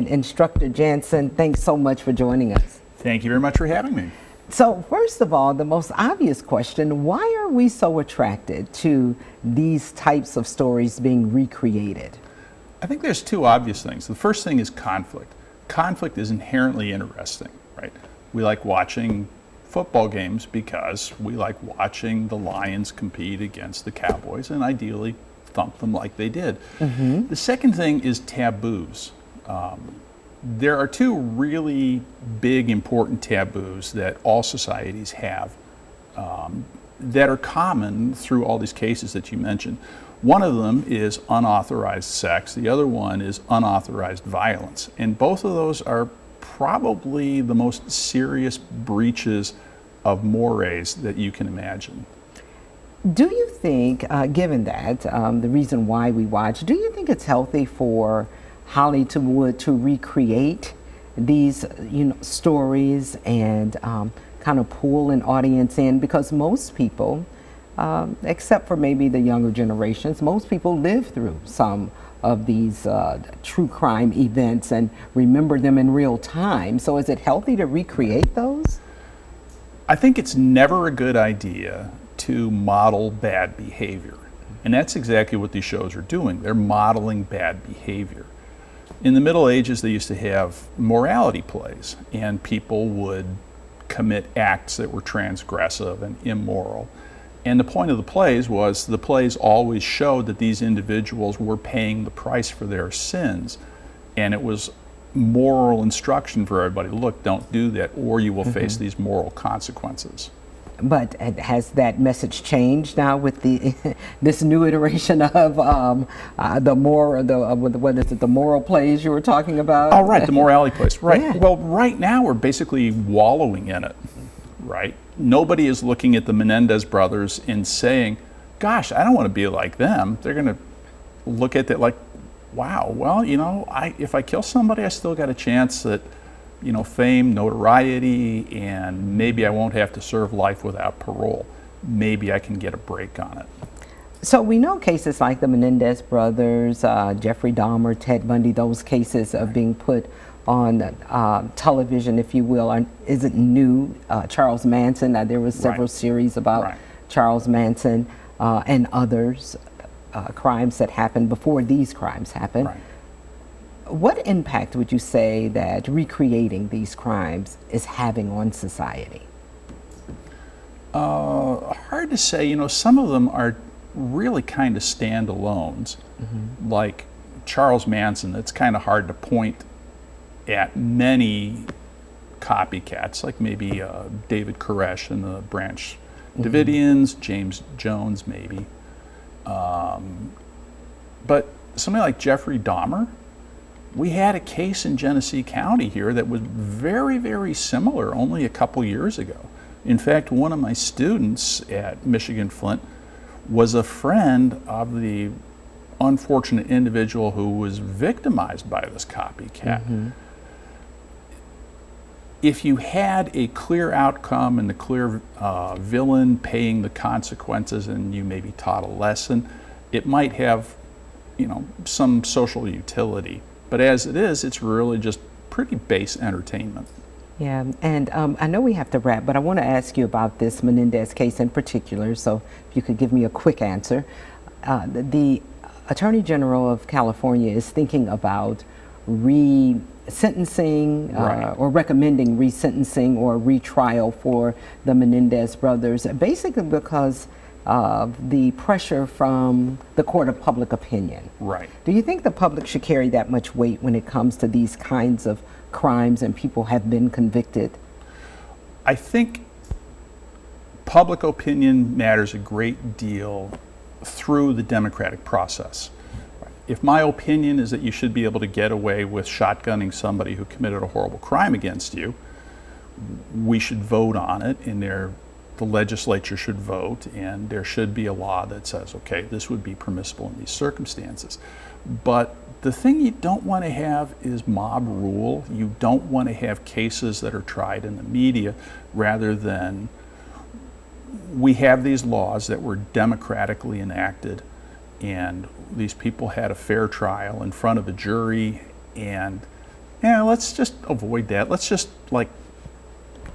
Instructor Jansen, thanks so much for joining us. Thank you very much for having me. So first of all, the most obvious question, why are we so attracted to these types of stories being recreated? I think there's two obvious things. The first thing is conflict. Conflict is inherently interesting, right? We like watching football games because we like watching the Lions compete against the Cowboys and ideally thump them like they did. The second thing is taboos. There are two really big, important taboos that all societies have that are common through all these cases that you mentioned. One of them is unauthorized sex. The other one is unauthorized violence. And both of those are probably the most serious breaches of mores that you can imagine. Do you think, given that, the reason why we watch, do you think it's healthy for Hollywood to recreate these, stories and kind of pull an audience in? Because most people, except for maybe the younger generations, most people live through some of these true crime events and remember them in real time. So is it healthy to recreate those? I think it's never a good idea to model bad behavior. And that's exactly what these shows are doing. They're modeling bad behavior. In the Middle Ages, they used to have morality plays, and people would commit acts that were transgressive and immoral. And the point of the plays was the plays always showed that these individuals were paying the price for their sins. And it was moral instruction for everybody. Look, don't do that, or you will face these moral consequences. But has that message changed now with the this new iteration of the moral plays you were talking about? Oh, right, the morality plays. Right. Yeah. Well, right now we're basically wallowing in it. Right. Nobody is looking at the Menendez brothers and saying, "Gosh, I don't want to be like them." They're going to look at that like, "Wow, well, if I kill somebody, I still got a chance at." Fame, notoriety, and maybe I won't have to serve life without parole. Maybe I can get a break on it. So we know cases like the Menendez brothers, Jeffrey Dahmer, Ted Bundy, those cases of being put on television, if you will, isn't new. Charles Manson, there was several series about Charles Manson and others, crimes that happened before these crimes happened. What impact would you say that recreating these crimes is having on society? Hard to say. Some of them are really kind of standalones. Like Charles Manson, it's kind of hard to point at many copycats, like maybe David Koresh and the Branch Davidians, James Jones maybe. But somebody like Jeffrey Dahmer, we had a case in Genesee County here that was very, very similar only a couple years ago. In fact, one of my students at Michigan Flint was a friend of the unfortunate individual who was victimized by this copycat. If you had a clear outcome and the clear villain paying the consequences and you maybe taught a lesson, it might have, some social utility. But as it is, it's really just pretty base entertainment. Yeah, and I know we have to wrap, but I want to ask you about this Menendez case in particular, so if you could give me a quick answer. The Attorney General of California is thinking about re-sentencing or recommending re-sentencing or retrial for the Menendez brothers, basically because of the pressure from the court of public opinion. Do you think the public should carry that much weight when it comes to these kinds of crimes and people have been convicted? I think public opinion matters a great deal through the democratic process. If my opinion is that you should be able to get away with shotgunning somebody who committed a horrible crime against you, we should vote on it, and the legislature should vote, and there should be a law that says, okay, this would be permissible in these circumstances. But the thing you don't want to have is mob rule. You don't want to have cases that are tried in the media, rather than we have these laws that were democratically enacted, and these people had a fair trial in front of a jury, and Yeah, let's just avoid that. Let's just like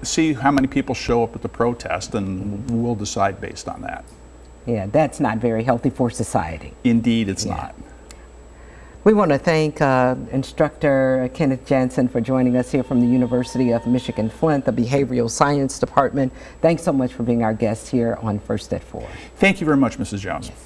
see how many people show up at the protest, and we'll decide based on that. Yeah, that's not very healthy for society. Indeed, it's Yeah. not. We want to thank instructor Kenneth Jansen for joining us here from the University of Michigan Flint, the Behavioral Science Department. Thanks so much for being our guest here on First at 4. Thank you very much, Mrs. Jones. Yes.